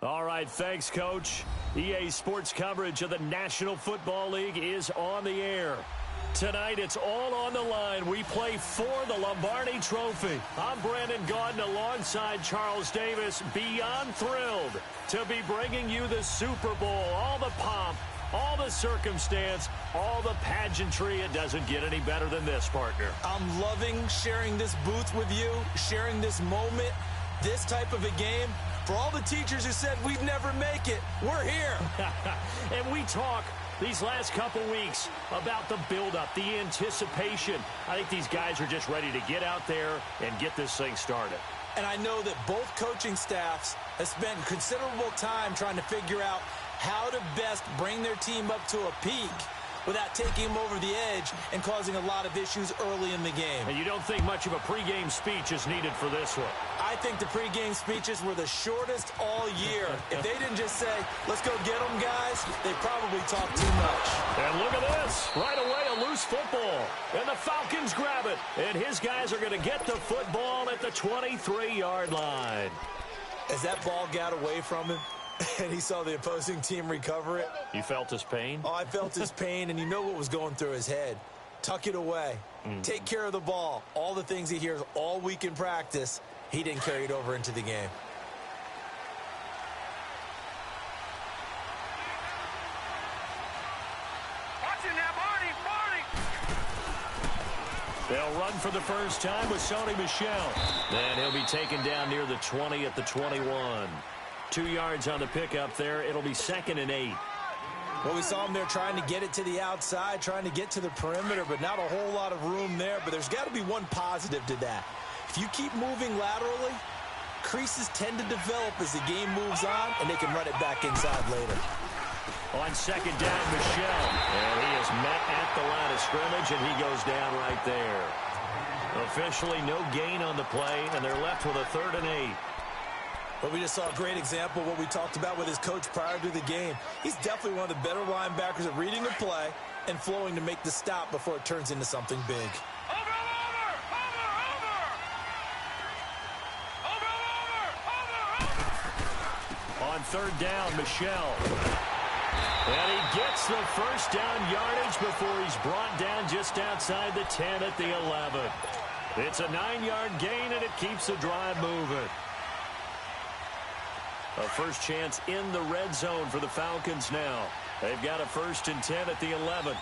All right, thanks, Coach. EA Sports coverage of the National Football League is on the air. Tonight, it's all on the line. We play for the Lombardi Trophy. I'm Brandon Gaudin alongside Charles Davis. Beyond thrilled to be bringing you the Super Bowl. All the pomp, all the circumstance, all the pageantry. It doesn't get any better than this, partner. I'm loving sharing this booth with you, sharing this moment, this type of a game. For all the teachers who said we'd never make it, we're here. And we talk these last couple weeks about the buildup, the anticipation. I think these guys are just ready to get out there and get this thing started. And I know that both coaching staffs have spent considerable time trying to figure out how to best bring their team up to a peak without taking them over the edge and causing a lot of issues early in the game. And you don't think much of a pregame speech is needed for this one? I think the pregame speeches were the shortest all year. If they didn't just say, let's go get them, guys, they probably talked too much. And look at this. Right away, a loose football. And the Falcons grab it. And his guys are going to get the football at the 23-yard line. As that ball got away from him, and he saw the opposing team recover it. You felt his pain? Oh, I felt his pain, and you know what was going through his head. Tuck it away. Take care of the ball. All the things he hears all week in practice, he didn't carry it over into the game. They'll run for the first time with Sony Michel. Then he'll be taken down near the 20 at the 21. 2 yards on the pickup there. It'll be 2nd and 8. Well, we saw him there trying to get it to the outside, trying to get to the perimeter, but not a whole lot of room there. But there's got to be one positive to that. If you keep moving laterally, creases tend to develop as the game moves on, and they can run it back inside later. On 2nd down, Michel. And he is met at the line of scrimmage, and he goes down right there. Officially no gain on the play, and they're left with a 3rd and 8. But we just saw a great example of what we talked about with his coach prior to the game. He's definitely one of the better linebackers at reading the play and flowing to make the stop before it turns into something big. On 3rd down, Michel. And he gets the first down yardage before he's brought down just outside the 10 at the 11. It's a 9-yard gain, and it keeps the drive moving. A first chance in the red zone for the Falcons now. They've got a 1st and 10 at the 11.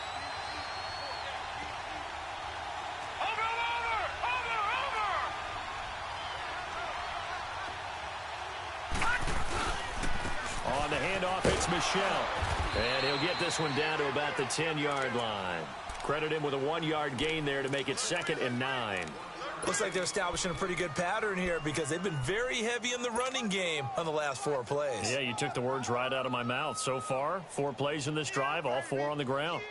On the handoff, it's Michel. And he'll get this one down to about the 10-yard line. Credit him with a 1-yard gain there to make it 2nd and 9. Looks like they're establishing a pretty good pattern here because they've been very heavy in the running game on the last 4 plays. Yeah, you took the words right out of my mouth. So far, 4 plays in this drive, all 4 on the ground.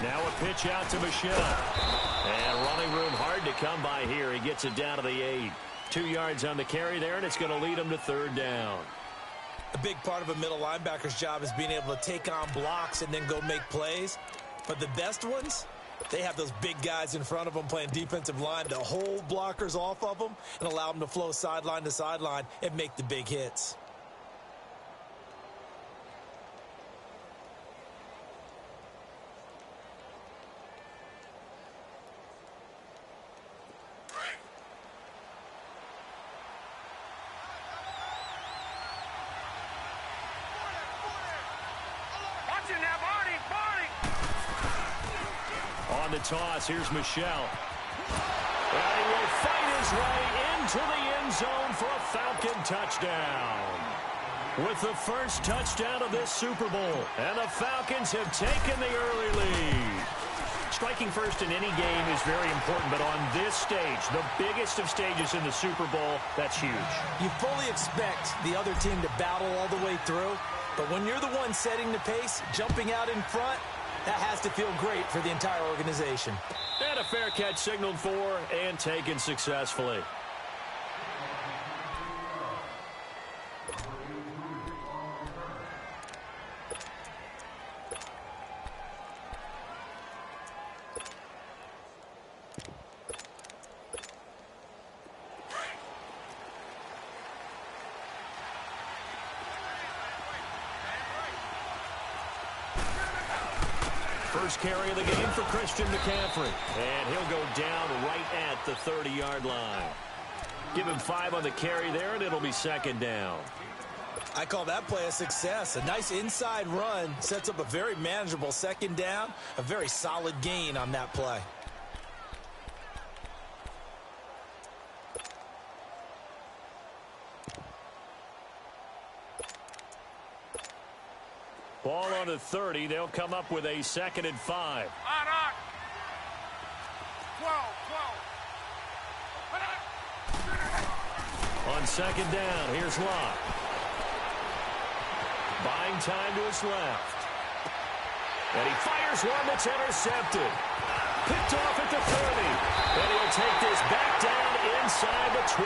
Now a pitch out to Michel. And running room hard to come by here. He gets it down to the 8. 2 yards on the carry there, and it's going to lead him to 3rd down. A big part of a middle linebacker's job is being able to take on blocks and then go make plays. But the best ones, they have those big guys in front of them playing defensive line to hold blockers off of them and allow them to flow sideline to sideline and make the big hits. On the toss, here's Michel. And he will fight his way into the end zone for a Falcon touchdown. With the first touchdown of this Super Bowl, and the Falcons have taken the early lead. Striking first in any game is very important, but on this stage, the biggest of stages in the Super Bowl, that's huge. You fully expect the other team to battle all the way through, but when you're the one setting the pace, jumping out in front, that has to feel great for the entire organization. And a fair catch signaled for and taken successfully. first carry of the game for Christian McCaffrey. And he'll go down right at the 30-yard line. Give him 5 on the carry there, and it'll be second down. I call that play a success. A nice inside run sets up a very manageable second down. A very solid gain on that play. Ball on the 30. They'll come up with a 2nd and 5. 12. On second down, here's Locke. Buying time to his left. And he fires one that's intercepted. Picked off at the 30. And he'll take this back down inside the 20.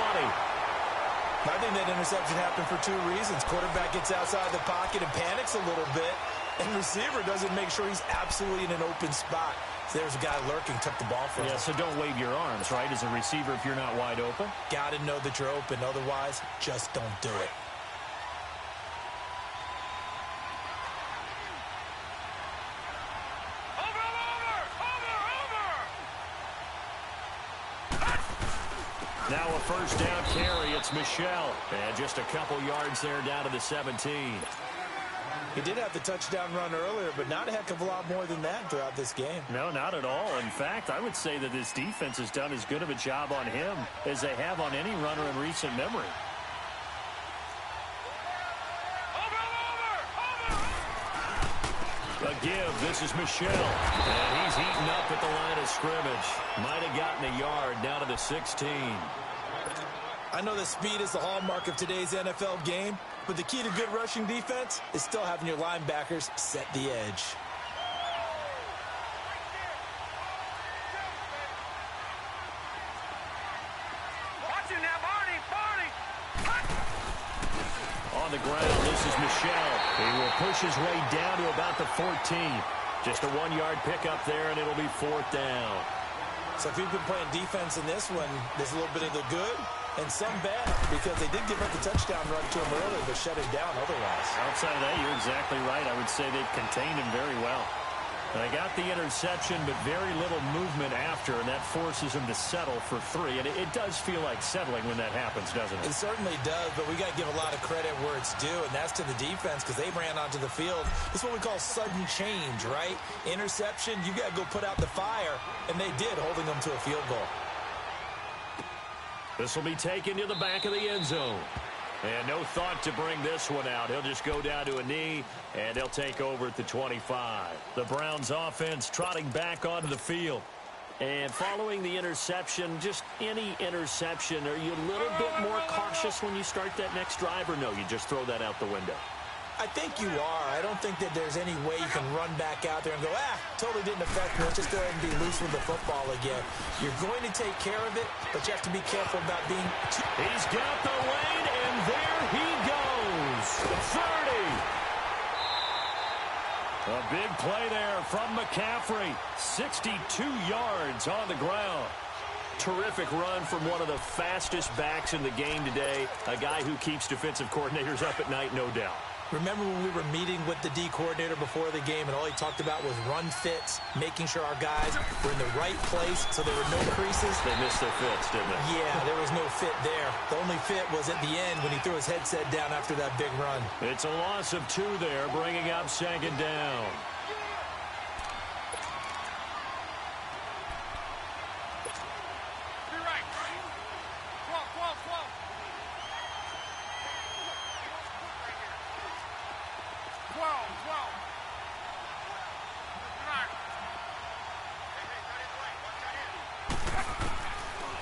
I think that interception happened for 2 reasons. Quarterback gets outside the pocket and panics a little bit. And receiver doesn't make sure he's absolutely in an open spot. So there's a guy lurking, took the ball from him. Yeah, so don't wave your arms, right, as a receiver if you're not wide open. Got to know that you're open. Otherwise, just don't do it. Now a first down carry. It's Michelle. And just a couple yards there down to the 17. He did have the touchdown run earlier, but not a heck of a lot more than that throughout this game. No, not at all. In fact, I would say that this defense has done as good of a job on him as they have on any runner in recent memory. A give. This is Michelle. And he's eaten up at the line of scrimmage. Might have gotten a yard down to the 16. I know that speed is the hallmark of today's NFL game, but the key to good rushing defense is still having your linebackers set the edge. On the ground, this is Michelle. He will push his way down to about the 14. Just a 1-yard pickup there, and it'll be 4th down. So if you've been playing defense in this one, there's a little bit of the good and some bad, because they did give up the touchdown run to him early, but shut him down otherwise. Outside of that, you're exactly right. I would say they've contained him very well. They got the interception, but very little movement after, and that forces him to settle for 3. And it does feel like settling when that happens, doesn't it? It certainly does, but we got to give a lot of credit where it's due, and that's to the defense, because they ran onto the field. This is what we call sudden change, right? Interception, you got to go put out the fire, and they did, holding them to a field goal. This will be taken to the back of the end zone. And no thought to bring this one out. He'll just go down to a knee, and they'll take over at the 25. The Browns offense trotting back onto the field. And following the interception, just any interception, are you a little bit more cautious when you start that next drive, or no, you just throw that out the window? I think you are. I don't think that there's any way you can run back out there and go, totally didn't affect me. Let's just go ahead and be loose with the football again. You're going to take care of it, but you have to be careful about being too... He's got the lane, and there he goes. 30. A big play there from McCaffrey. 62 yards on the ground. Terrific run from one of the fastest backs in the game today. A guy who keeps defensive coordinators up at night, no doubt. Remember when we were meeting with the D coordinator before the game, and all he talked about was run fits, making sure our guys were in the right place so there were no creases. They missed their fits, didn't they? Yeah, there was no fit there. The only fit was at the end when he threw his headset down after that big run. It's a loss of 2 there, bringing up 2nd down.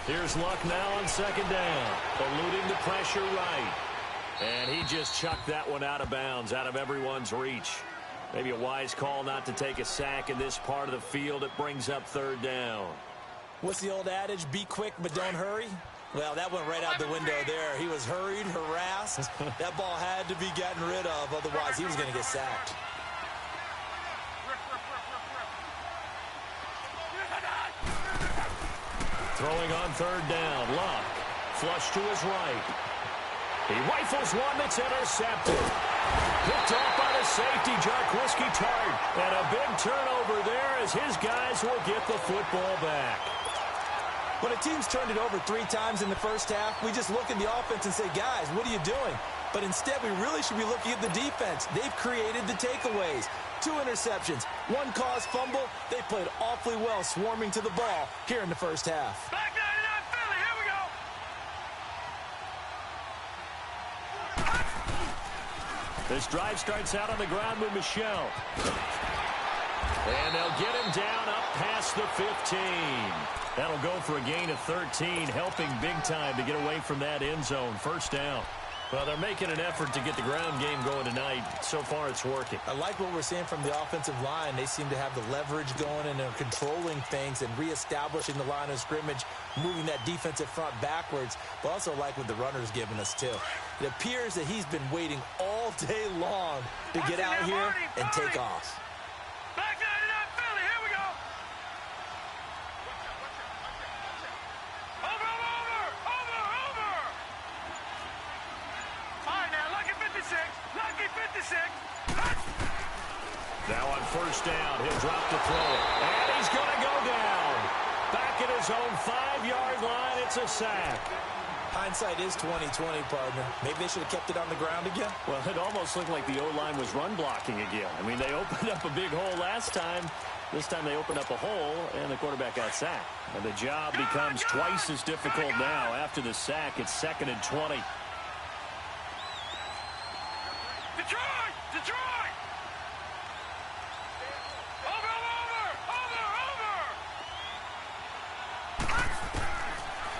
Here's Luck now on 2nd down, eluding the pressure right. And he just chucked that one out of bounds, out of everyone's reach. Maybe a wise call not to take a sack in this part of the field. It brings up 3rd down. What's the old adage? Be quick, but don't hurry. Well, that went right out the window there. He was hurried, harassed. That ball had to be gotten rid of, otherwise he was going to get sacked. Throwing on 3rd down, Luck. Flush to his right. He rifles one that's intercepted. Picked off by the safety, Jarquiski Tart. And a big turnover there, as his guys will get the football back. When a team's turned it over 3 times in the first half, we just look at the offense and say, guys, what are you doing? But instead, we really should be looking at the defense. They've created the takeaways. 2 interceptions, 1 caused fumble. They played awfully well swarming to the ball here in the first half. Back 99 Philly, here we go. This drive starts out on the ground with Michel. And they'll get him down up past the 15. That'll go for a gain of 13, helping big time to get away from that end zone. First down. Well, they're making an effort to get the ground game going tonight. So far, it's working. I like what we're seeing from the offensive line. They seem to have the leverage going, and they're controlling things and reestablishing the line of scrimmage, moving that defensive front backwards. But also like what the runner's giving us, too. It appears that he's been waiting all day long to get out here and take off. Back 99 Philly, here we go. Over. All right, now, lucky 56. Lucky 56. Now on first down, he'll drop the throw. And he's going to go down. Back at his own 5-yard line, it's a sack. Hindsight is 20/20, partner. Maybe they should have kept it on the ground again. Well, it almost looked like the O-line was run blocking again. I mean, they opened up a big hole last time. This time they opened up a hole, and the quarterback got sacked. And the job becomes twice as difficult now. After the sack, it's 2nd and 20. Detroit! Over!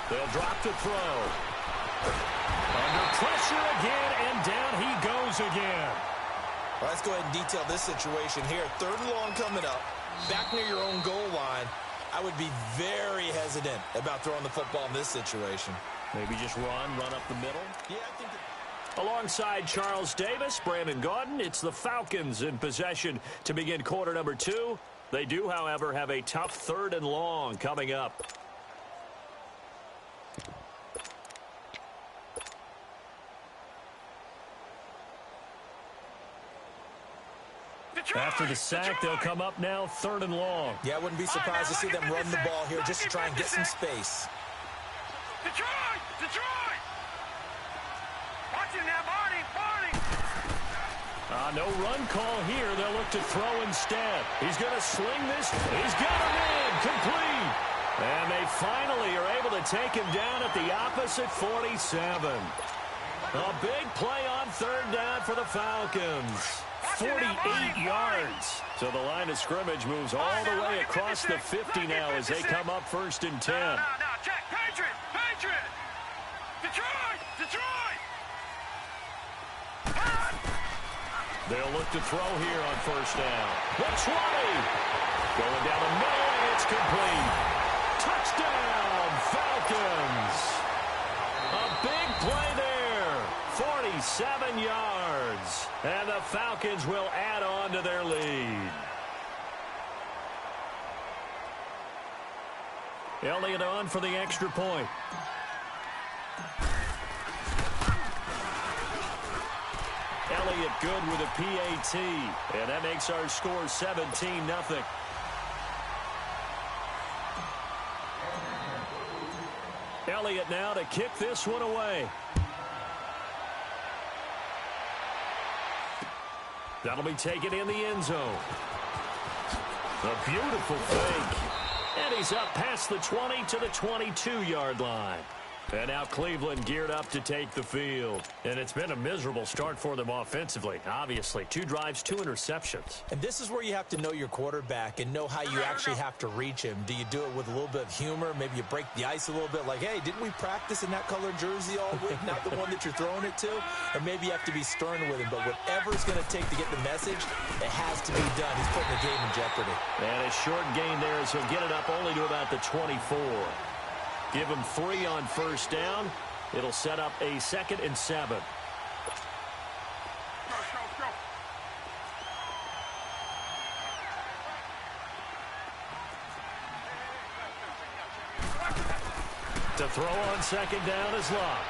They'll drop the throw. Under pressure again, and down he goes again. Well, let's go ahead and detail this situation here. 3rd and long coming up. Back near your own goal line. I would be very hesitant about throwing the football in this situation. Maybe just run up the middle. Yeah, I think Alongside Charles Davis, Brandon Gaudin, it's the Falcons in possession to begin quarter number 2. They do, however, have a tough 3rd and long coming up. After the sack, they'll come up now 3rd and long. Yeah, I wouldn't be surprised to see them run the ball here just to try and get some space. Detroit! Watching that, Barney! No run call here. They'll look to throw instead. He's going to sling this. He's got him in. Complete. And they finally are able to take him down at the opposite 47. A big play on 3rd down for the Falcons. 48 yards. So the line of scrimmage moves all the way across the 50 now as they come up 1st and 10. No, check. Patriot! Detroit! They'll look to throw here on 1st down. The 20. Going down the middle, and it's complete. Touchdown, Falcons. A big play there. 47 yards. And the Falcons will add on to their lead. Elliott on for the extra point. Elliott good with a PAT. And that makes our score 17-0. Elliott now to kick this one away. That'll be taken in the end zone. A beautiful fake. And he's up past the 20 to the 22-yard line. And now Cleveland geared up to take the field. And it's been a miserable start for them offensively. Obviously, 2 drives, 2 interceptions. And this is where you have to know your quarterback and know how you actually have to reach him. Do you do it with a little bit of humor? Maybe you break the ice a little bit like, hey, didn't we practice in that colored jersey all week? Not the one that you're throwing it to? Or maybe you have to be stern with him. But whatever it's going to take to get the message, it has to be done. He's putting the game in jeopardy. And a short gain there as he'll get it up only to about the 24. Give him 3 on 1st down. It'll set up a 2nd and 7. To throw on 2nd down is Locke.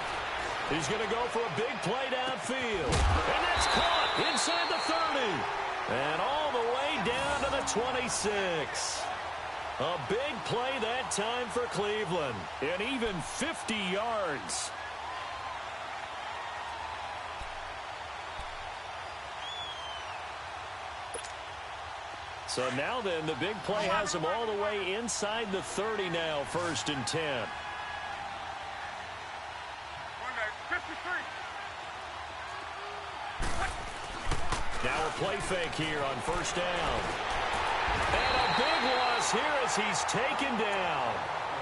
He's going to go for a big play downfield. And that's caught inside the 30. And all the way down to the the 26. A big play that time for Cleveland. And even 50 yards. So now then, the big play has them all the way inside the 30 now, 1st and 10. 53. Now a play fake here on 1st down. And a big loss here as he's taken down.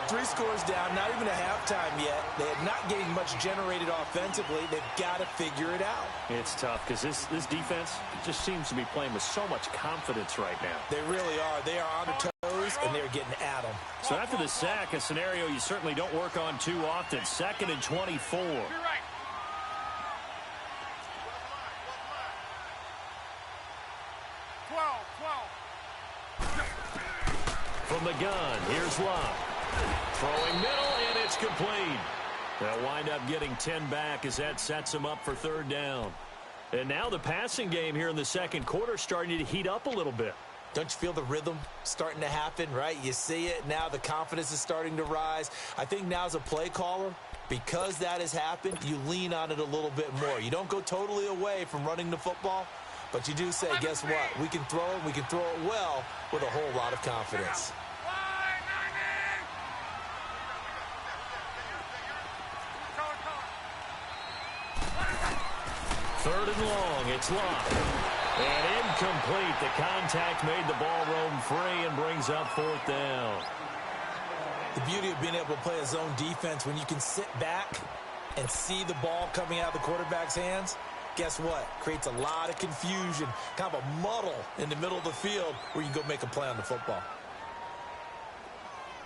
3 scores down, not even a halftime yet. They are not getting much generated offensively. They've got to figure it out. It's tough because this defense just seems to be playing with so much confidence right now. They really are. They are on their toes, and they're getting at them. So after the sack, a scenario you certainly don't work on too often. 2nd and 24. You're right. From the gun, here's Locke. Throwing middle, and it's complete. They'll wind up getting 10 back as that sets them up for 3rd down. And now the passing game here in the 2nd quarter starting to heat up a little bit. Don't you feel the rhythm starting to happen, right? You see it. Now the confidence is starting to rise. I think now as a play caller, because that has happened, you lean on it a little bit more. You don't go totally away from running the football, but you do say, guess what? We can throw it. We can throw it well with a whole lot of confidence. 3rd and long, it's Locke. And incomplete. The contact made the ball roam free and brings up 4th down. The beauty of being able to play a zone defense when you can sit back and see the ball coming out of the quarterback's hands, guess what? Creates a lot of confusion, kind of a muddle in the middle of the field where you can go make a play on the football.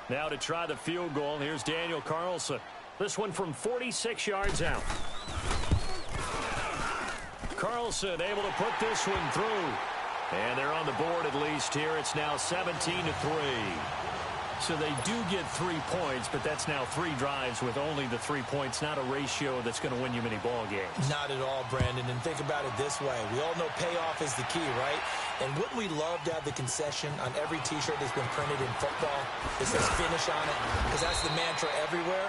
Now to try the field goal, here's Daniel Carlson. This one from 46 yards out. Carlson able to put this one through. And they're on the board at least here. It's now 17-3. So they do get 3 points, but that's now 3 drives with only the 3 points, not a ratio that's going to win you many ball games. Not at all, Brandon. And think about it this way. We all know payoff is the key, right? And wouldn't we love to have the concession on every T-shirt that's been printed in football that says finish on it? Because that's the mantra everywhere.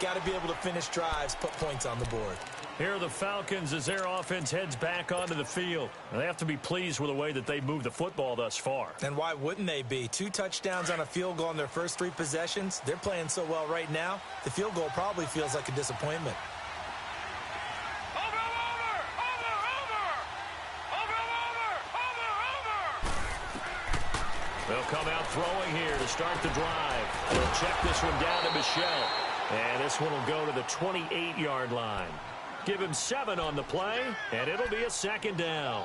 Got to be able to finish drives, put points on the board. Here are the Falcons as their offense heads back onto the field. They have to be pleased with the way that they've moved the football thus far. And why wouldn't they be? 2 touchdowns on a field goal in their first 3 possessions. They're playing so well right now, the field goal probably feels like a disappointment. They'll come out throwing here to start the drive. They'll check this one down to Michel. And this one will go to the 28-yard line. Give him 7 on the play, and it'll be a 2nd down.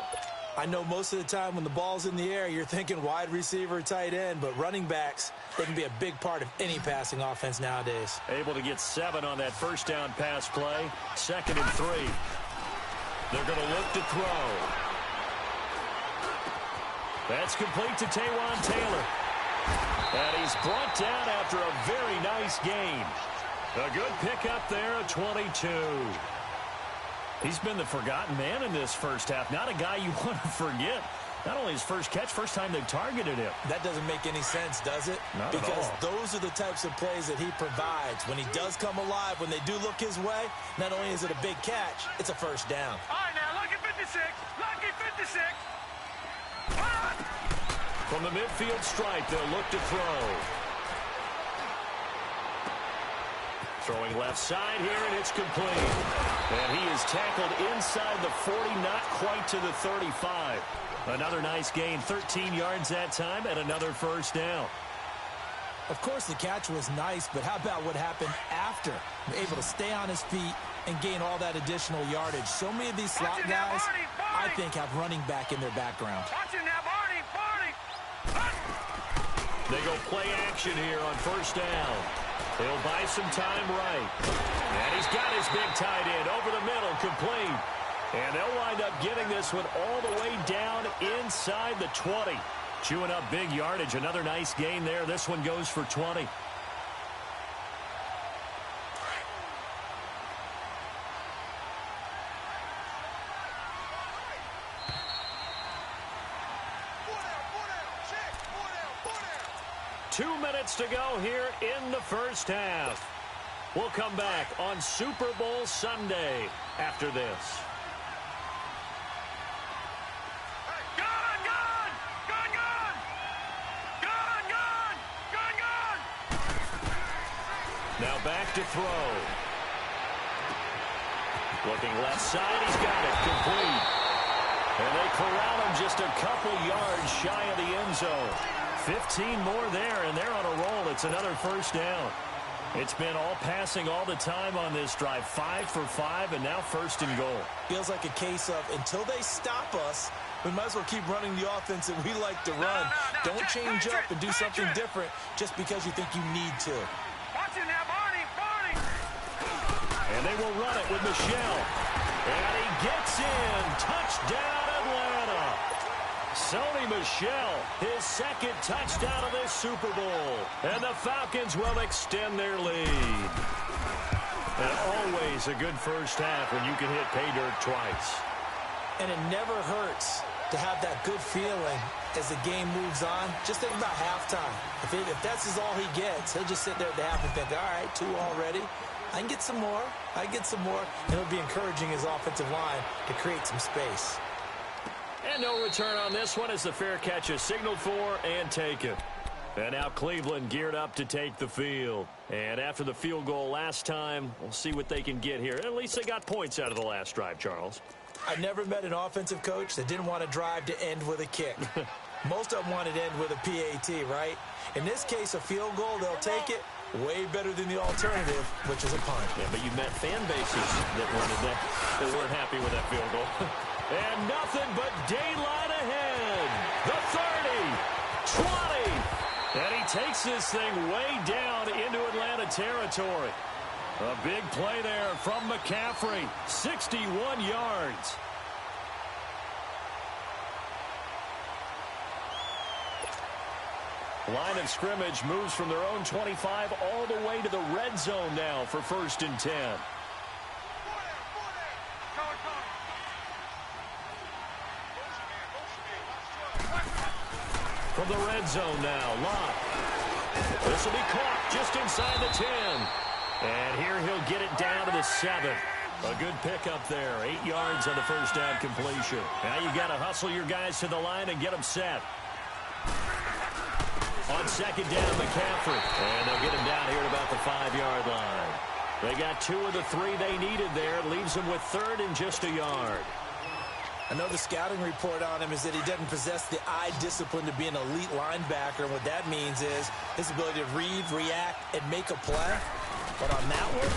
I know most of the time when the ball's in the air, you're thinking wide receiver, tight end, but running backs, they can be a big part of any passing offense nowadays. Able to get 7 on that 1st down pass play. 2nd and 3. They're going to look to throw. That's complete to Taywan Taylor. And he's brought down after a very nice gain. A good pickup there at 22. He's been the forgotten man in this first half. Not a guy you want to forget. Not only his first catch, first time they've targeted him. That doesn't make any sense, does it? Not because at all. Those are the types of plays that he provides. When he does come alive, when they do look his way, not only is it a big catch, it's a 1st down. All right, now, lucky 56. Lucky 56. From the midfield stripe, they'll look to throw. Throwing left side here, and it's complete. And he is tackled inside the 40, not quite to the 35. Another nice gain, 13 yards that time, and another 1st down. Of course, the catch was nice, but how about what happened after? Able to stay on his feet and gain all that additional yardage. So many of these slot guys, I think, have running back in their background. Watching now, Barney. They go play action here on 1st down. He'll buy some time right. And he's got his big tight end over the middle, complete. And they'll wind up getting this one all the way down inside the 20. Chewing up big yardage. Another nice gain there. This one goes for 20. 2 minutes to go here in the first half. We'll come back on Super Bowl Sunday after this. Now back to throw. Looking left side, he's got it, complete. And they corral him just a couple yards shy of the end zone. 15 more there, and they're on a roll. It's another first down. It's been all passing all the time on this drive. 5 for 5, and now first and goal. Feels like a case of until they stop us, we might as well keep running the offense that we like to run. Don't change up and do something different just because you think you need to. Watch it now, Barney. And they will run it with Michelle. And he gets in. Touchdown, Atlanta. Sony Michel, his second touchdown of this Super Bowl. And the Falcons will extend their lead. And always a good first half when you can hit pay dirt twice. And it never hurts to have that good feeling as the game moves on. Just think about halftime. If that's all he gets, he'll just sit there at the half and think, all right, 2 already. I can get some more. And it'll be encouraging his offensive line to create some space. And no return on this one as the fair catch is signaled for and taken. And now Cleveland geared up to take the field. And after the field goal last time, we'll see what they can get here. At least they got points out of the last drive, Charles. I've never met an offensive coach that didn't want to drive to end with a kick. Most of them wanted to end with a PAT, right? In this case, a field goal, they'll take it. Way better than the alternative, which is a punt. Yeah, but you met fan bases that wanted that. They weren't happy with that field goal. And nothing but daylight ahead. The 30, 20. And he takes this thing way down into Atlanta territory. A big play there from McCaffrey. 61 yards. Line of scrimmage moves from their own 25 all the way to the red zone now for 1st and 10. From the red zone now, Lott. This will be caught just inside the 10. And here he'll get it down to the 7. A good pickup there. 8 yards on the first down completion. Now you got to hustle your guys to the line and get them set. On second down, McCaffrey. And they'll get him down here at about the 5-yard line. They got 2 of the 3 they needed there. Leaves them with 3rd and just a yard. I know the scouting report on him is that he doesn't possess the eye discipline to be an elite linebacker. And what that means is his ability to read, react, and make a play. But on that one,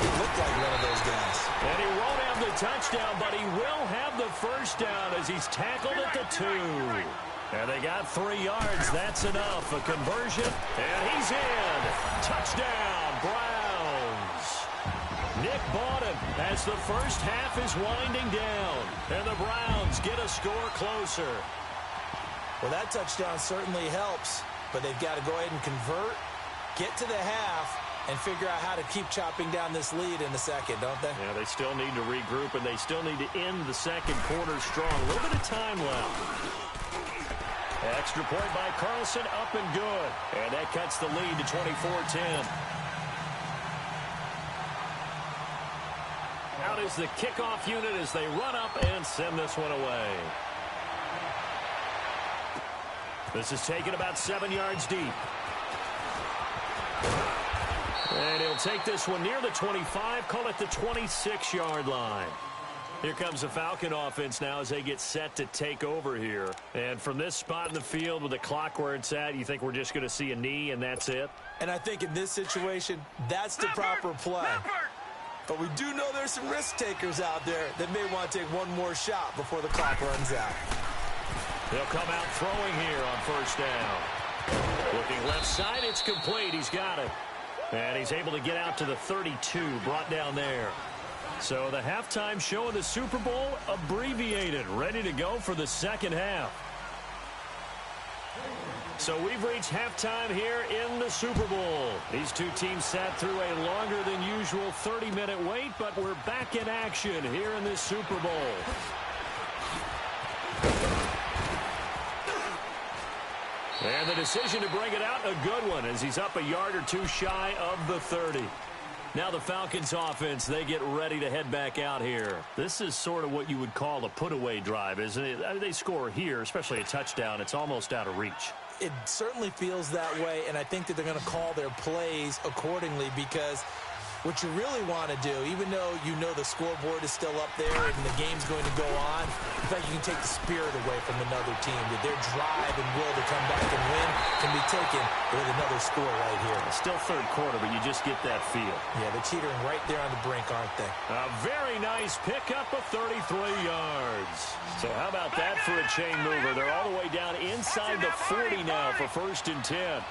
he looked like one of those guys. And he won't have the touchdown, but he will have the first down as he's tackled at the 2. And they got 3 yards. That's enough. A conversion. And he's in. Touchdown, Browns. Nick Bawden as the first half is winding down. And the Browns get a score closer. Well, that touchdown certainly helps. But they've got to go ahead and convert, get to the half, and figure out how to keep chopping down this lead in the second, don't they? Yeah, they still need to regroup, and they still need to end the second quarter strong. A little bit of time left. Extra point by Carlson, up and good. And that cuts the lead to 24-10. Out is the kickoff unit as they run up and send this one away. This is taken about 7 yards deep. And he'll take this one near the 25, call it the 26-yard line. Here comes the Falcon offense now as they get set to take over here. And from this spot in the field with the clock where it's at, you think we're just going to see a knee and that's it? And I think in this situation, that's the proper play. But we do know there's some risk takers out there that may want to take one more shot before the clock runs out. They'll come out throwing here on first down. Looking left side, it's complete. He's got it. And he's able to get out to the 32, brought down there. So the halftime show of the Super Bowl abbreviated, ready to go for the second half. So we've reached halftime here in the Super Bowl. These two teams sat through a longer than usual 30-minute wait, but we're back in action here in this Super Bowl. And the decision to bring it out, a good one, as he's up a yard or two shy of the 30. Now the Falcons offense, they get ready to head back out here. This is sort of what you would call a put-away drive, isn't it? I mean, they score here, especially a touchdown. It's almost out of reach. It certainly feels that way, and I think that they're going to call their plays accordingly, because what you really want to do, even though you know the scoreboard is still up there and the game's going to go on, in fact, you can take the spirit away from another team. That their drive and will to come back and win can be taken with another score right here. It's still third quarter, but you just get that feel. Yeah, they're teetering right there on the brink, aren't they? A very nice pickup of 33 yards. So how about that for a chain mover? They're all the way down inside the 40 now for 1st and 10.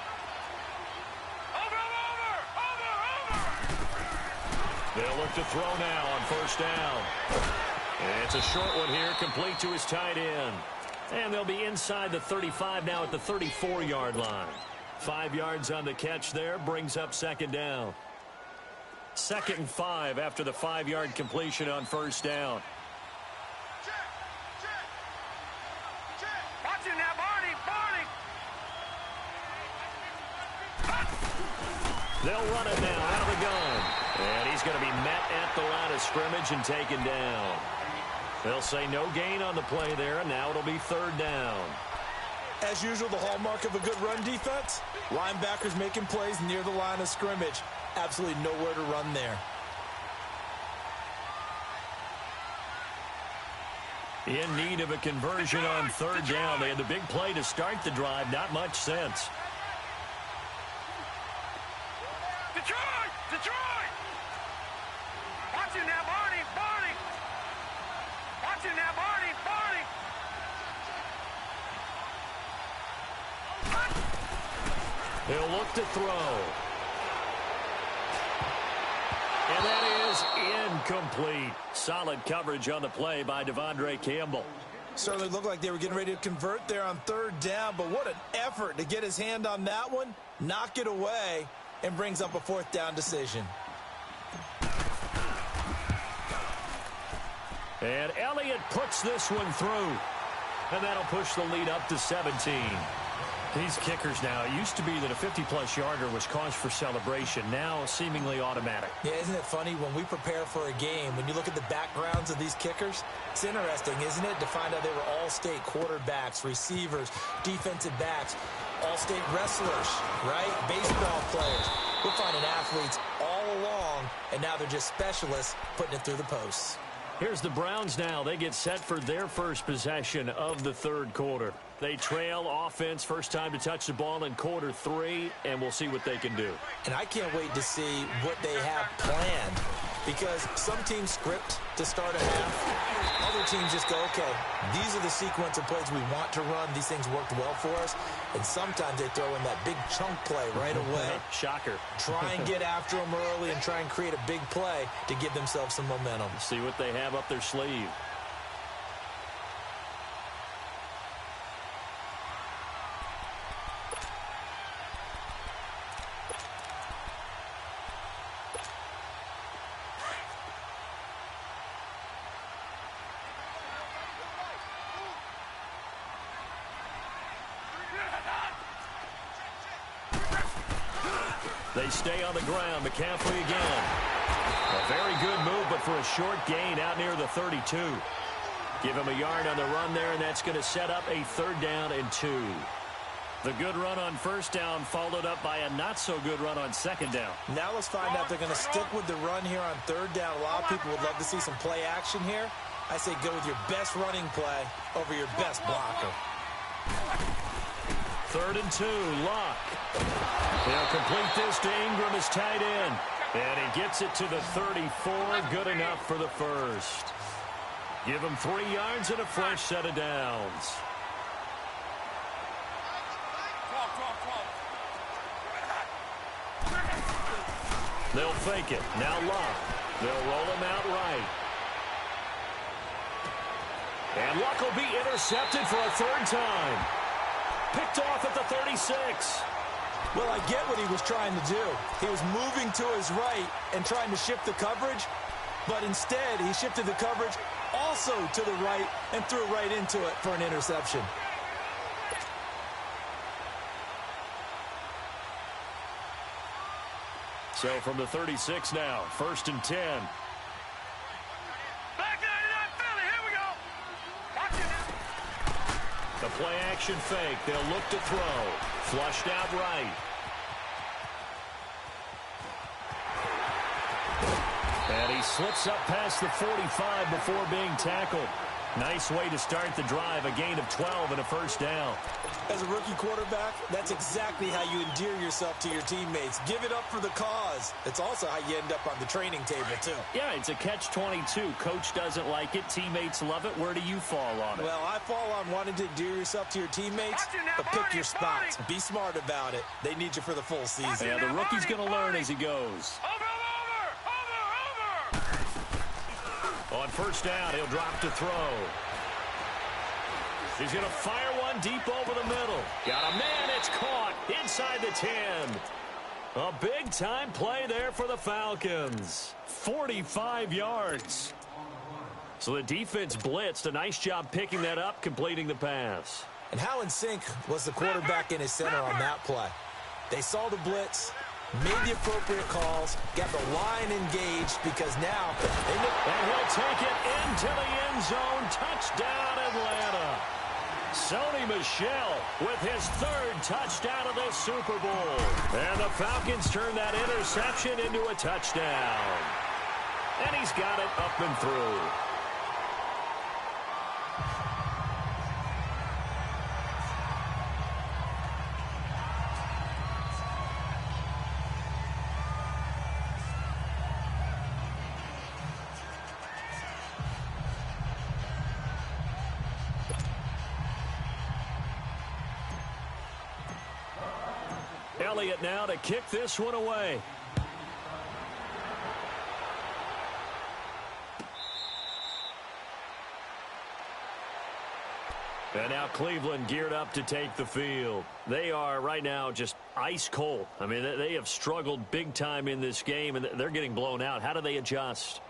They'll look to throw now on 1st down. And it's a short one here, complete to his tight end. And they'll be inside the 35 now at the 34-yard line. 5 yards on the catch there, brings up 2nd down. 2nd and 5 after the 5-yard completion on 1st down. Watch it now, Barney. They'll run it now out of the gun. And he's going to be met at the line of scrimmage and taken down. They'll say no gain on the play there, and now it'll be 3rd down. As usual, the hallmark of a good run defense, linebackers making plays near the line of scrimmage. Absolutely nowhere to run there. In need of a conversion on 3rd down. They had the big play to start the drive. Not much sense. Detroit! Watch it now, Barney. Watch it now, Barney. He'll look to throw. And that is incomplete. Solid coverage on the play by Devondre Campbell. Certainly looked like they were getting ready to convert there on 3rd down, but what an effort to get his hand on that one, knock it away, and brings up a 4th down decision. And Elliott puts this one through. And that'll push the lead up to 17. These kickers now, it used to be that a 50-plus yarder was cause for celebration. Now seemingly automatic. Yeah, isn't it funny when we prepare for a game, when you look at the backgrounds of these kickers, it's interesting, isn't it, to find out they were all-state quarterbacks, receivers, defensive backs, all-state wrestlers, right? Baseball players. We're finding athletes all along, and now they're just specialists putting it through the posts. Here's the Browns now. They get set for their first possession of the 3rd quarter. They trail offense, first time to touch the ball in quarter 3, and we'll see what they can do. And I can't wait to see what they have planned, because some teams script to start a half. Other teams just go, okay, these are the sequence of plays we want to run. These things worked well for us. And sometimes they throw in that big chunk play right away. Shocker. Try and get after them early and try and create a big play to give themselves some momentum. See what they have up their sleeve. They stay on the ground. McCaffrey again. A very good move, but for a short gain out near the 32. Give him a yard on the run there, and that's going to set up a 3rd down and 2. The good run on 1st down followed up by a not-so-good run on 2nd down. Now let's find out if they're going to stick with the run here on 3rd down. A lot of people would love to see some play action here. I say go with your best running play over your best blocker. 3rd and 2, Locke. They'll complete this to Ingram as tight end. And he gets it to the 34, good enough for the first. Give him 3 yards and a fresh set of downs. They'll fake it. Now Locke. They'll roll him out right. And Locke will be intercepted for a 3rd time. Picked off at the 36. Well, I get what he was trying to do. He was moving to his right and trying to shift the coverage, but instead he shifted the coverage also to the right and threw right into it for an interception. So from the 36 now, 1st and 10. Back 99 Philly, here we go. Watch it now. The play action fake. They'll look to throw. Flushed out right. And he slips up past the 45 before being tackled. Nice way to start the drive. A gain of 12 and a first down. As a rookie quarterback, that's exactly how you endear yourself to your teammates. Give it up for the cause. It's also how you end up on the training table, too. Yeah, it's a catch-22. Coach doesn't like it. Teammates love it. Where do you fall on it? Well, I fall on wanting to endear yourself to your teammates, but pick your spots. Be smart about it. They need you for the full season. Yeah, the rookie's going to learn as he goes. On first down, he'll drop to throw. He's going to fire one deep over the middle. Got a man, it's caught inside the 10. A big-time play there for the Falcons. 45 yards. So the defense blitzed. A nice job picking that up, completing the pass. And how in sync was the quarterback and his center on that play? They saw the blitz, made the appropriate calls, got the line engaged because now they know. And he'll take it into the end zone. Touchdown, Atlanta. Sony Michel with his 3rd touchdown of this Super Bowl. And the Falcons turn that interception into a touchdown. And he's got it up and through. Elliott now to kick this one away. And now Cleveland geared up to take the field. They are right now just ice cold. I mean, they have struggled big time in this game, and they're getting blown out. How do they adjust?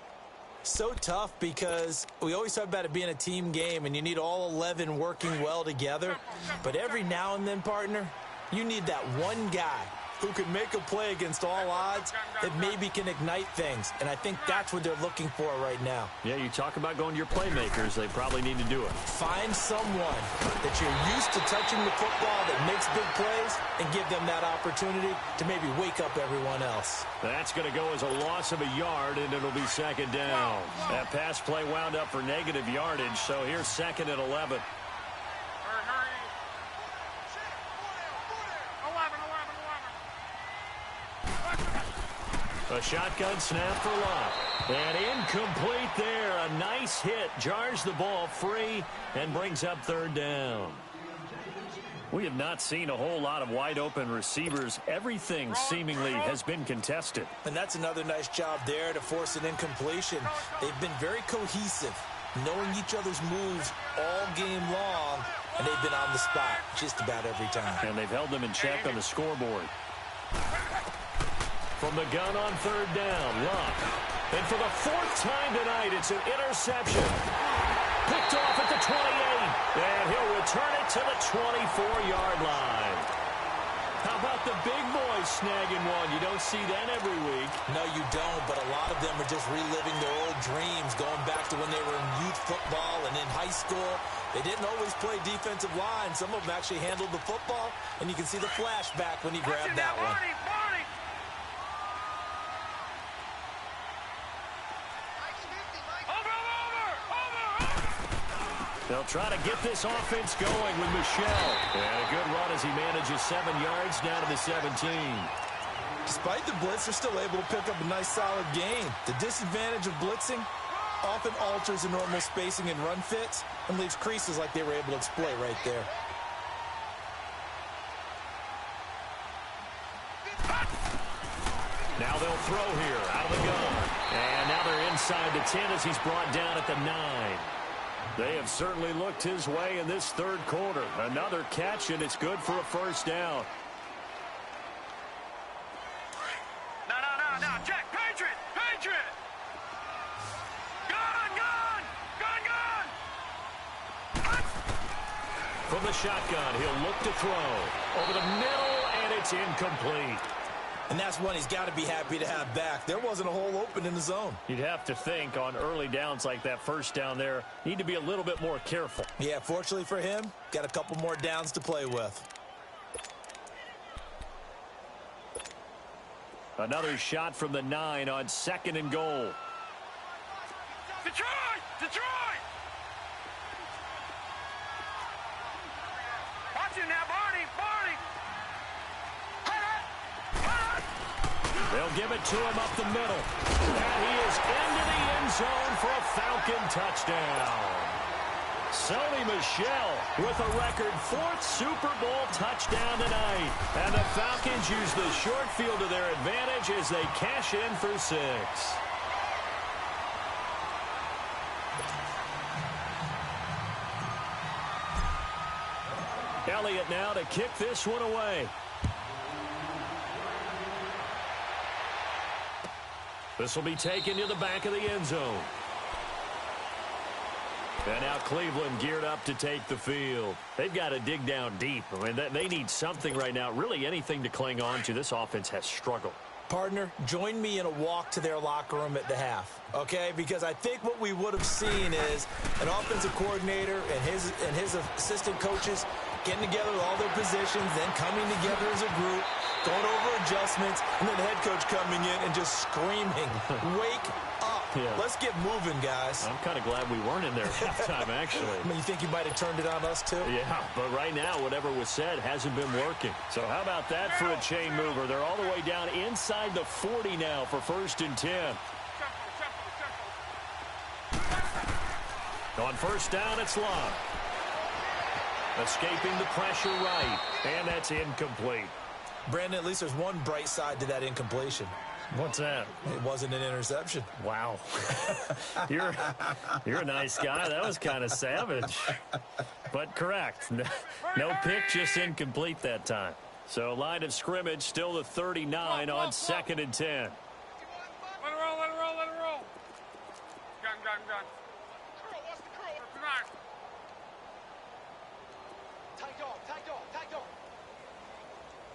So tough because we always talk about it being a team game, and you need all 11 working well together. But every now and then, partner, you need that one guy who can make a play against all odds that maybe can ignite things. And I think that's what they're looking for right now. Yeah, you talk about going to your playmakers. They probably need to do it. Find someone that you're used to touching the football that makes big plays and give them that opportunity to maybe wake up everyone else. That's going to go as a loss of a yard, and it'll be 2nd down. That pass play wound up for negative yardage, so here's 2nd and 11. A shotgun snap for Locke. And incomplete there. A nice hit. Jars the ball free and brings up 3rd down. We have not seen a whole lot of wide-open receivers. Everything seemingly has been contested. And that's another nice job there to force an incompletion. They've been very cohesive, knowing each other's moves all game long, and they've been on the spot just about every time. And they've held them in check on the scoreboard. From the gun on 3rd down, Locke. And for the 4th time tonight, it's an interception. Picked off at the 28. And he'll return it to the 24-yard line. How about the big boys snagging one? You don't see that every week. No, you don't, but a lot of them are just reliving their old dreams, going back to when they were in youth football and in high school. They didn't always play defensive line. Some of them actually handled the football, and you can see the flashback when he grabbed that one. They'll try to get this offense going with Michel. And a good run as he manages 7 yards down to the 17. Despite the blitz, they're still able to pick up a nice solid gain. The disadvantage of blitzing often alters the normal spacing and run fits and leaves creases like they were able to exploit right there. Now they'll throw here out of the gun. And now they're inside the 10 as he's brought down at the 9. They have certainly looked his way in this 3rd quarter. Another catch, and it's good for a 1st down. No, check, Patriot! Gun! From the shotgun, he'll look to throw. Over the middle, and it's incomplete. And that's one he's got to be happy to have back. There wasn't a hole open in the zone. You'd have to think on early downs like that first down there, need to be a little bit more careful. Yeah, fortunately for him, got a couple more downs to play with. Another shot from the 9 on 2nd and goal. Detroit! Detroit! Watch it now, Barney! Barney! They'll give it to him up the middle. And he is into the end zone for a Falcon touchdown. Sony Michel with a record 4th Super Bowl touchdown tonight. And the Falcons use the short field to their advantage as they cash in for 6. Elliott now to kick this one away. This will be taken to the back of the end zone. And now Cleveland geared up to take the field. They've got to dig down deep. I mean, they need something right now, really anything to cling on to. This offense has struggled. Partner, join me in a walk to their locker room at the half, okay? Because I think what we would have seen is an offensive coordinator and his assistant coaches getting together with all their positions, then coming together as a group, going over adjustments, and then the head coach coming in and just screaming, wake up. Yeah. Let's get moving, guys. I'm kind of glad we weren't in there at halftime, actually. I mean, you think you might have turned it on us, too? Yeah, but right now, whatever was said hasn't been working. So how about that for a chain mover? They're all the way down inside the 40 now for 1st and 10. On 1st down, it's Love. Escaping the pressure right, and that's incomplete. Brandon, at least there's one bright side to that incompletion. What's that? It wasn't an interception. Wow. You're a nice guy. That was kind of savage. But correct. No pick, just incomplete that time. So line of scrimmage, still the 39 on 2nd and 10. Let it roll, let it roll, let it roll. Gun. Curl, what's the curl? Come on. Tight dog.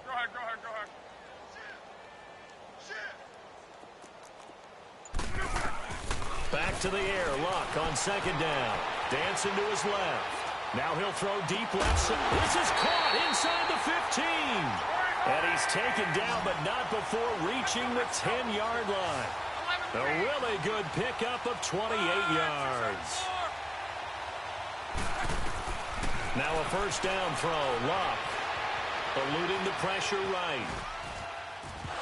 Go ahead. Back to the air. Luck on 2nd down. Dancing to his left. Now he'll throw deep left side. This is caught inside the 15. And he's taken down, but not before reaching the 10-yard line. A really good pickup of 28 yards. Now a 1st down throw. Luck eluding the pressure right.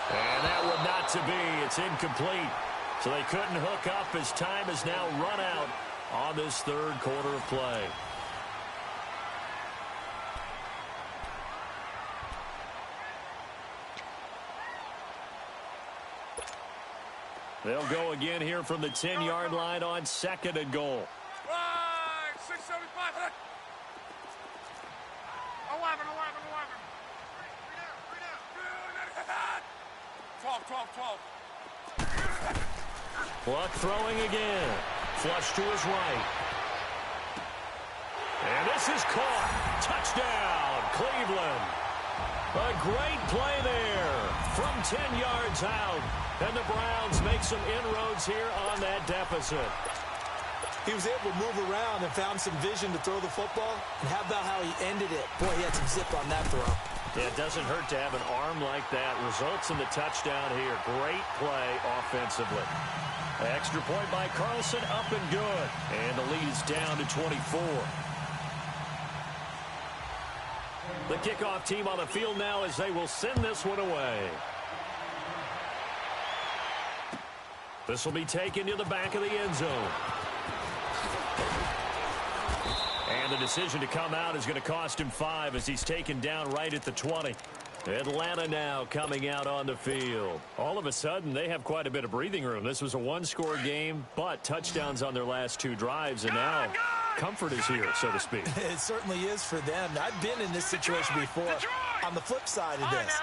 And that would not to be. It's incomplete. So they couldn't hook up as time has now run out on this 3rd quarter of play. They'll go again here from the 10-yard line on 2nd and goal. 675. 11. 12. Luck throwing again. Flush to his right. And this is caught. Touchdown, Cleveland. A great play there from 10 yards out. And the Browns make some inroads here on that deficit. He was able to move around and found some vision to throw the football. And how about how he ended it? Boy, he had some zip on that throw. Yeah, it doesn't hurt to have an arm like that. Results in the touchdown here. Great play offensively. Extra point by Carlson, up and good. And the lead is down to 24. The kickoff team on the field now as they will send this one away. This will be taken to the back of the end zone. And the decision to come out is going to cost him 5 as he's taken down right at the 20. Atlanta now coming out on the field. All of a sudden, they have quite a bit of breathing room. This was a one-score game, but touchdowns on their last 2 drives, and now comfort is here, so to speak. It certainly is for them. I've been in this situation before on the flip side of this.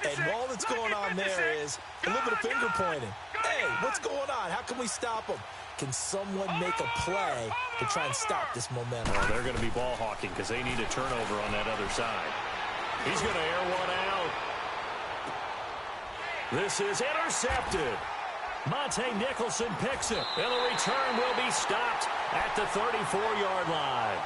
And all that's going on there is a little bit of finger pointing. Hey, what's going on? How can we stop them? Can someone make a play to try and stop this momentum? Well, they're going to be ball hawking because they need a turnover on that other side. He's going to air one out. This is intercepted. Monte Nicholson picks it, and the return will be stopped at the 34-yard line.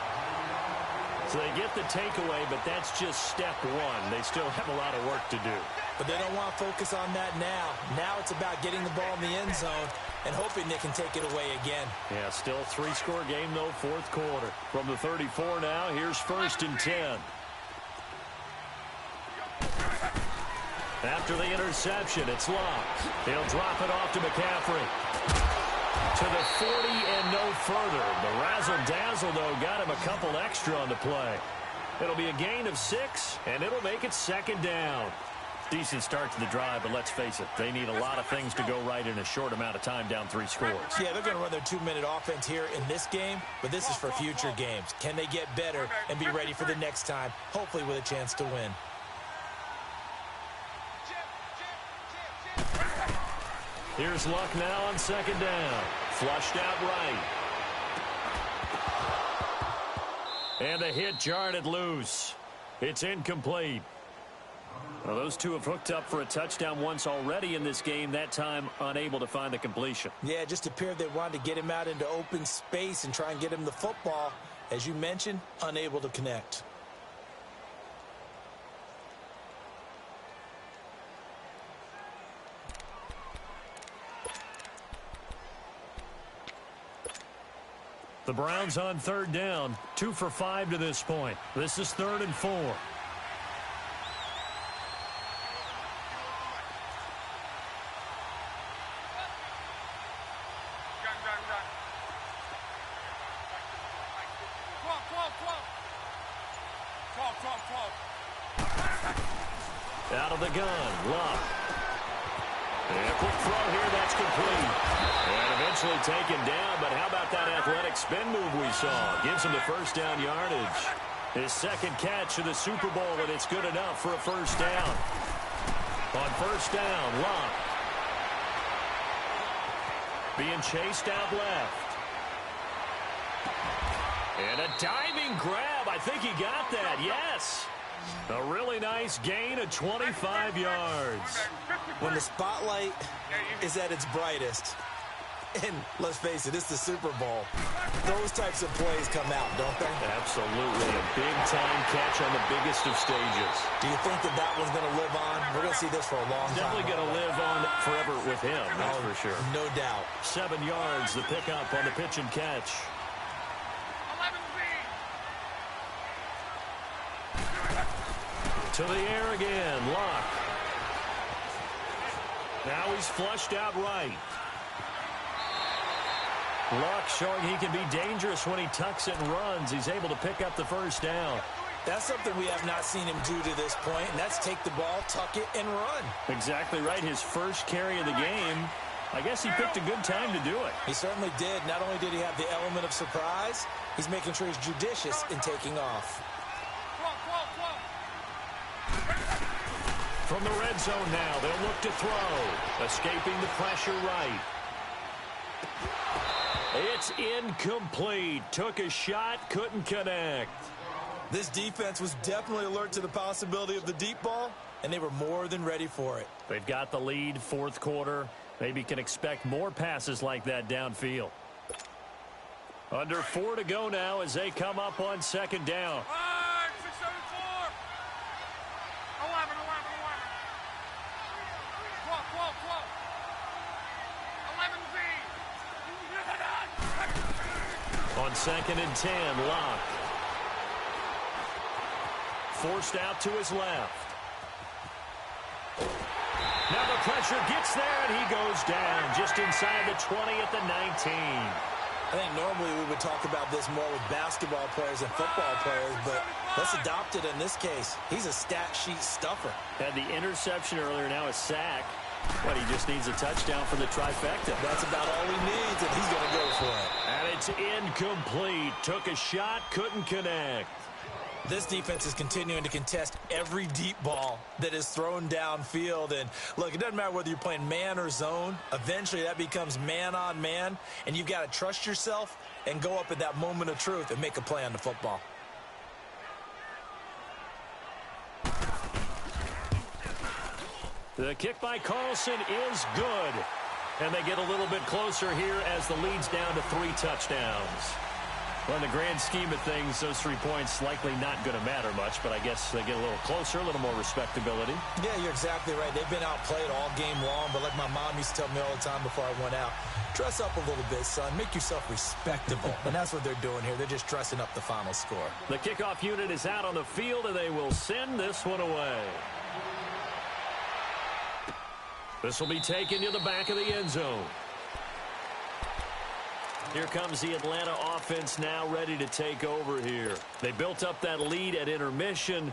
So they get the takeaway, but that's just step one. They still have a lot of work to do. But they don't want to focus on that now. Now it's about getting the ball in the end zone and hoping they can take it away again. Yeah, still a three-score game, though, fourth quarter. From the 34 now, here's 1st and 10. After the interception, it's locked. He'll drop it off to McCaffrey. To the 40 and no further. The razzle-dazzle, though, got him a couple extra on the play. It'll be a gain of 6, and it'll make it 2nd down. Decent start to the drive, but let's face it, they need a lot of things to go right in a short amount of time, down 3 scores. Yeah, they're going to run their 2-minute offense here in this game, but this is for future games. Can they get better and be ready for the next time, hopefully with a chance to win? Here's Luck now on 2nd down. Flushed out right. And a hit jarred it loose. It's incomplete. Well, those two have hooked up for a touchdown once already in this game, that time unable to find the completion. Yeah, it just appeared they wanted to get him out into open space and try and get him the football. As you mentioned, unable to connect. The Browns on 3rd down, 2 for 5 to this point. This is 3rd and 4. Out of the gun, Luck. And a quick throw here, that's complete. And eventually taken down, but how about that athletic spin move we saw? Gives him the 1st down yardage. His 2nd catch of the Super Bowl, and it's good enough for a 1st down. On 1st down, Luck. Being chased out left. And a diving grab. I think he got that, yes. A really nice gain of 25 yards. When the spotlight is at its brightest, and let's face it, it's the Super Bowl, those types of plays come out, don't they? Absolutely. A big-time catch on the biggest of stages. Do you think that one's going to live on? We're going to see this for a long time. Definitely going to live on forever with him, that's for sure. No doubt. 7 yards, the pickup on the pitch and catch. To the air again, Luck. Now he's flushed out right. Luck showing he can be dangerous when he tucks it and runs. He's able to pick up the 1st down. That's something we have not seen him do to this point, and that's take the ball, tuck it, and run. Exactly right. His first carry of the game. I guess he picked a good time to do it. He certainly did. Not only did he have the element of surprise, he's making sure he's judicious in taking off. From the red zone now, they'll look to throw. Escaping the pressure right. It's incomplete. Took a shot, couldn't connect. This defense was definitely alert to the possibility of the deep ball, and they were more than ready for it. They've got the lead, 4th quarter. Maybe can expect more passes like that downfield. Under 4 to go now as they come up on 2nd down. 11. On 2nd and 10, Luck. Forced out to his left. Now the pressure gets there, and he goes down just inside the 20 at the 19. I think normally we would talk about this more with basketball players and football players, but let's adopt it in this case. He's a stat sheet stuffer. Had the interception earlier, now a sack. But he just needs a touchdown for the trifecta. That's about all he needs, and he's going to go for it. And it's incomplete. Took a shot, couldn't connect. This defense is continuing to contest every deep ball that is thrown downfield. And, look, it doesn't matter whether you're playing man or zone. Eventually, that becomes man on man, and you've got to trust yourself and go up at that moment of truth and make a play on the football. The kick by Carlson is good. And they get a little bit closer here as the lead's down to 3 touchdowns. Well, in the grand scheme of things, those 3 points likely not going to matter much, but I guess they get a little closer, a little more respectability. Yeah, you're exactly right. They've been outplayed all game long, but like my mom used to tell me all the time before I went out, dress up a little bit, son. Make yourself respectable. And that's what they're doing here. They're just dressing up the final score. The kickoff unit is out on the field, and they will send this one away. This will be taken to the back of the end zone. Here comes the Atlanta offense now ready to take over here. They built up that lead at intermission,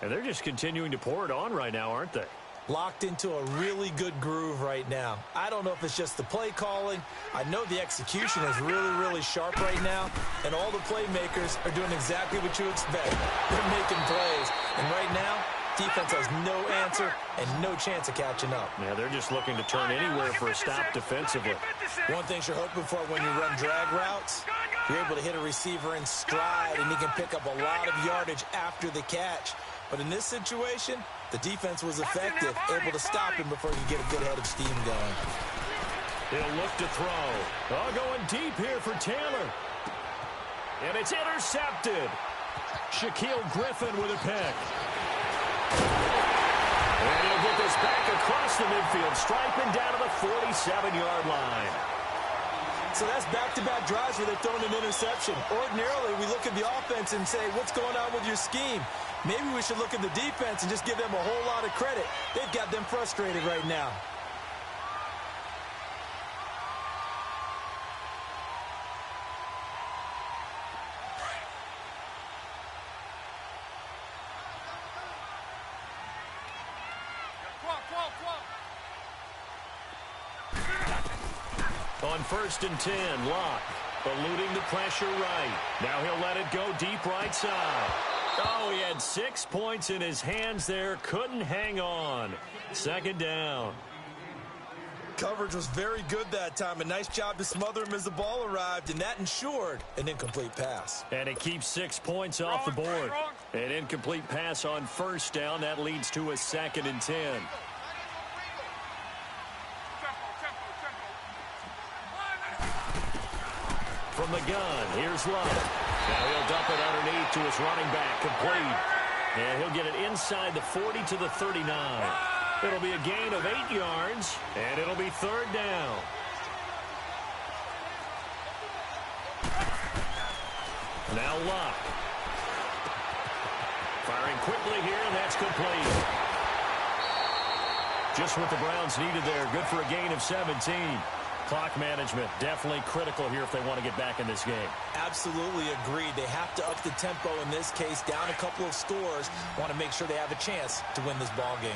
and they're just continuing to pour it on right now, aren't they? Locked into a really good groove right now. I don't know if it's just the play calling. I know the execution is really, really sharp right now, and all the playmakers are doing exactly what you expect. They're making plays, and right now, defense has no answer and no chance of catching up. Yeah, they're just looking to turn anywhere for a stop defensively. One thing you're hoping for when you run drag routes, you're able to hit a receiver in stride, and he can pick up a lot of yardage after the catch. But in this situation, the defense was effective, able to stop him before he could get a good head of steam going. He'll look to throw. Oh, going deep here for Taylor. And it's intercepted. Shaquille Griffin with a pick. And he'll get this back across the midfield stripe and down to the 47-yard line. So that's back-to-back drives where they're throwing an interception. Ordinarily, we look at the offense and say, what's going on with your scheme? Maybe we should look at the defense and just give them a whole lot of credit. They've got them frustrated right now. On 1st and 10, Locke eluding the pressure right. Now he'll let it go deep right side. Oh, he had 6 points in his hands there. Couldn't hang on. 2nd down. Coverage was very good that time. A nice job to smother him as the ball arrived, and that ensured an incomplete pass. And it keeps 6 points off the board. An incomplete pass on 1st down. That leads to a 2nd and 10. From the gun, here's Love. Now he'll dump it underneath to his running back, complete. And he'll get it inside the 40 to the 39. It'll be a gain of 8 yards, and it'll be 3rd down. Now Locke. Firing quickly here, and that's complete. Just what the Browns needed there. Good for a gain of 17. Clock management definitely critical here if they want to get back in this game. Absolutely agreed. They have to up the tempo in this case, down a couple of scores. Want to make sure they have a chance to win this ball game.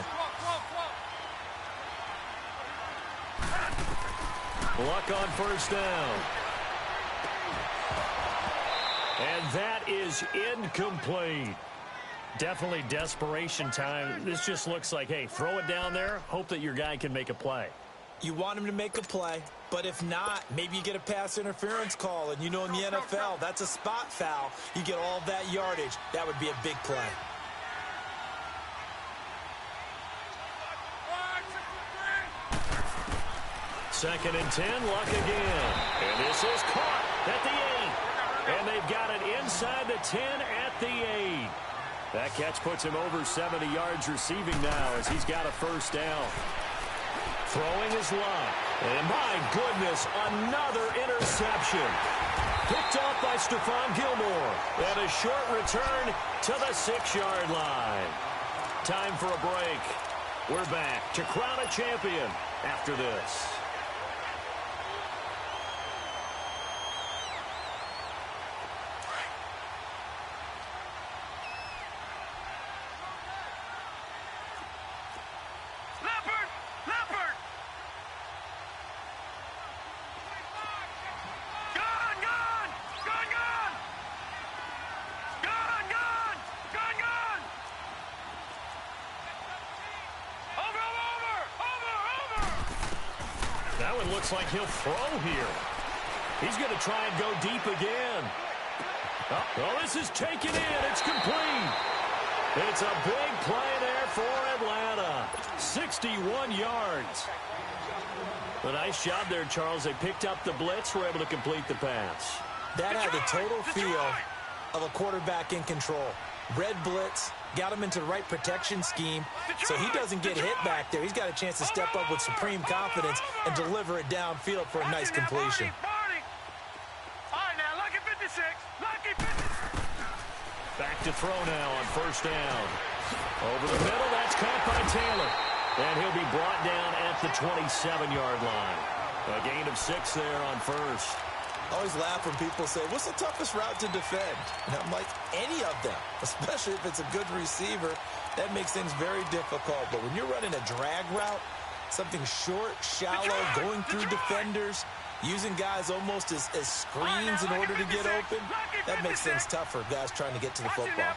Luck on 1st down. And that is incomplete. Definitely desperation time. This just looks like, hey, throw it down there, hope that your guy can make a play. You want him to make a play, but if not, maybe you get a pass interference call, and you know in the NFL, that's a spot foul. You get all that yardage. That would be a big play. Second and 10, Luck again. And this is caught at the 8. And they've got it inside the 10 at the 8. That catch puts him over 70 yards receiving now as he's got a 1st down. Throwing his Luck. And my goodness, another interception. Picked off by Stephon Gilmore. And a short return to the 6-yard line. Time for a break. We're back to crown a champion after this. That one looks like he'll throw here. He's going to try and go deep again. Oh, this is taken in. It's complete. It's a big play there for Atlanta. 6 61 yards. A nice job there, Charles. They picked up the blitz, were able to complete the pass. That had the total feel of a quarterback in control. Red blitz, got him into the right protection scheme, so he doesn't get hit back there. He's got a chance to step up with supreme confidence and deliver it downfield for a nice completion. All right, now, lucky 56. Lucky 56. Back to throw now on first down. Over the middle, that's caught by Taylor. And he'll be brought down at the 27-yard line. A gain of 6 there on first. I always laugh when people say, what's the toughest route to defend? And I'm like, any of them, especially if it's a good receiver. That makes things very difficult. But when you're running a drag route, something short, shallow, going through defenders, using guys almost as screens in order to get open, that makes things tough for guys trying to get to the football.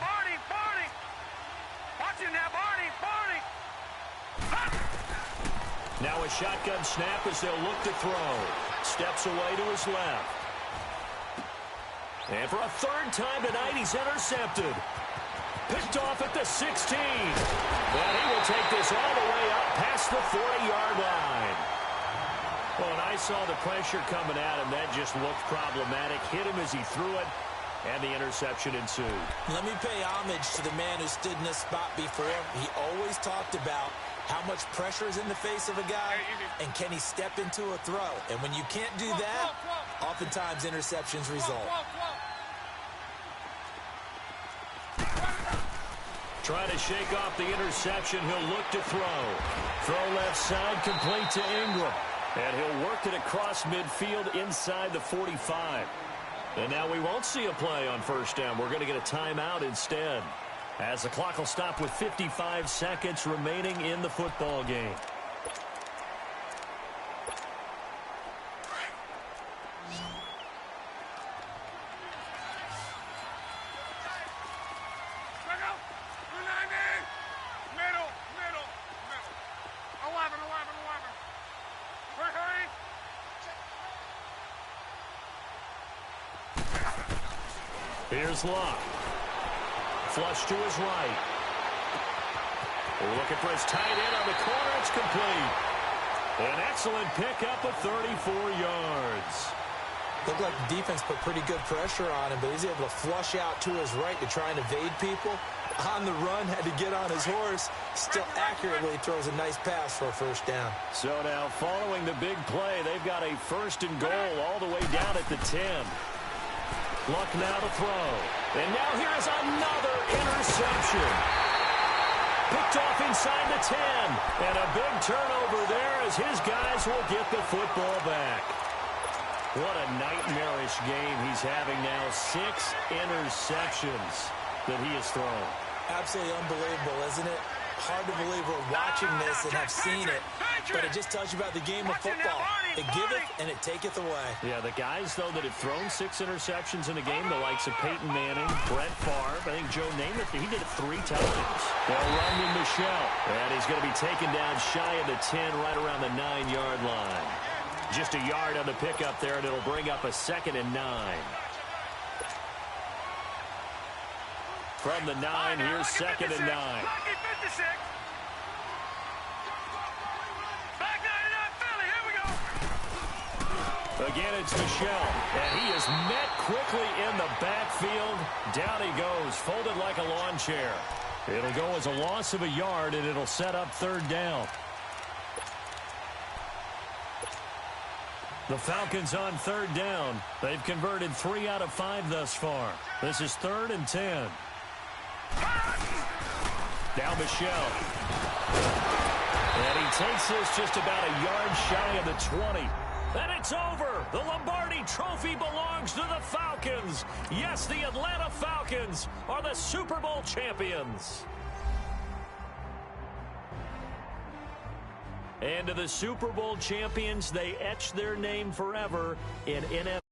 Now a shotgun snap as they'll look to throw. Steps away to his left. And for a third time tonight, he's intercepted. Picked off at the 16. And he will take this all the way up past the 40-yard line. Well, and I saw the pressure coming at him. That just looked problematic. Hit him as he threw it, and the interception ensued. Let me pay homage to the man who stood in this spot before. He always talked about how much pressure is in the face of a guy, and can he step into a throw? And when you can't do that, oftentimes interceptions result. Trying to shake off the interception, he'll look to throw. Throw left side, complete to Ingram. And he'll work it across midfield inside the 45. And now we won't see a play on first down. We're going to get a timeout instead, as the clock will stop with 55 seconds remaining in the football game. Here's Locke. Flush to his right. Looking for his tight end on the corner. It's complete. An excellent pickup of 34 yards. Looked like the defense put pretty good pressure on him, but he's able to flush out to his right to try and evade people. On the run, had to get on his horse. Still accurately throws a nice pass for a first down. So now following the big play, they've got a first and goal all the way down at the 10. Luck now to throw. And now here's another interception. Picked off inside the 10. And a big turnover there as his guys will get the football back. What a nightmarish game he's having now. 6 interceptions that he has thrown. Absolutely unbelievable, isn't it? Hard to believe we're watching this and have seen it, but it just tells you about the game of football. It giveth and it taketh away. Yeah, the guys, though, that have thrown 6 interceptions in a game, the likes of Peyton Manning, Brett Favre, I think Joe Namath, he did it 3 times. They'll run to Michelle, and he's going to be taken down shy of the 10, right around the 9-yard line. Just a yard on the pickup there, and it'll bring up a 2nd and 9. From the 9, here's 2nd and 9. Again, it's Michelle, and he is met quickly in the backfield. Down he goes, folded like a lawn chair. It'll go as a loss of a yard, and it'll set up 3rd down. The Falcons on 3rd down. They've converted 3 out of 5 thus far. This is 3rd and 10. Now Michelle. And he takes this just about a yard shy of the 20. And it's over. The Lombardi Trophy belongs to the Falcons. Yes, the Atlanta Falcons are the Super Bowl champions. And to the Super Bowl champions, they etch their name forever in NFL.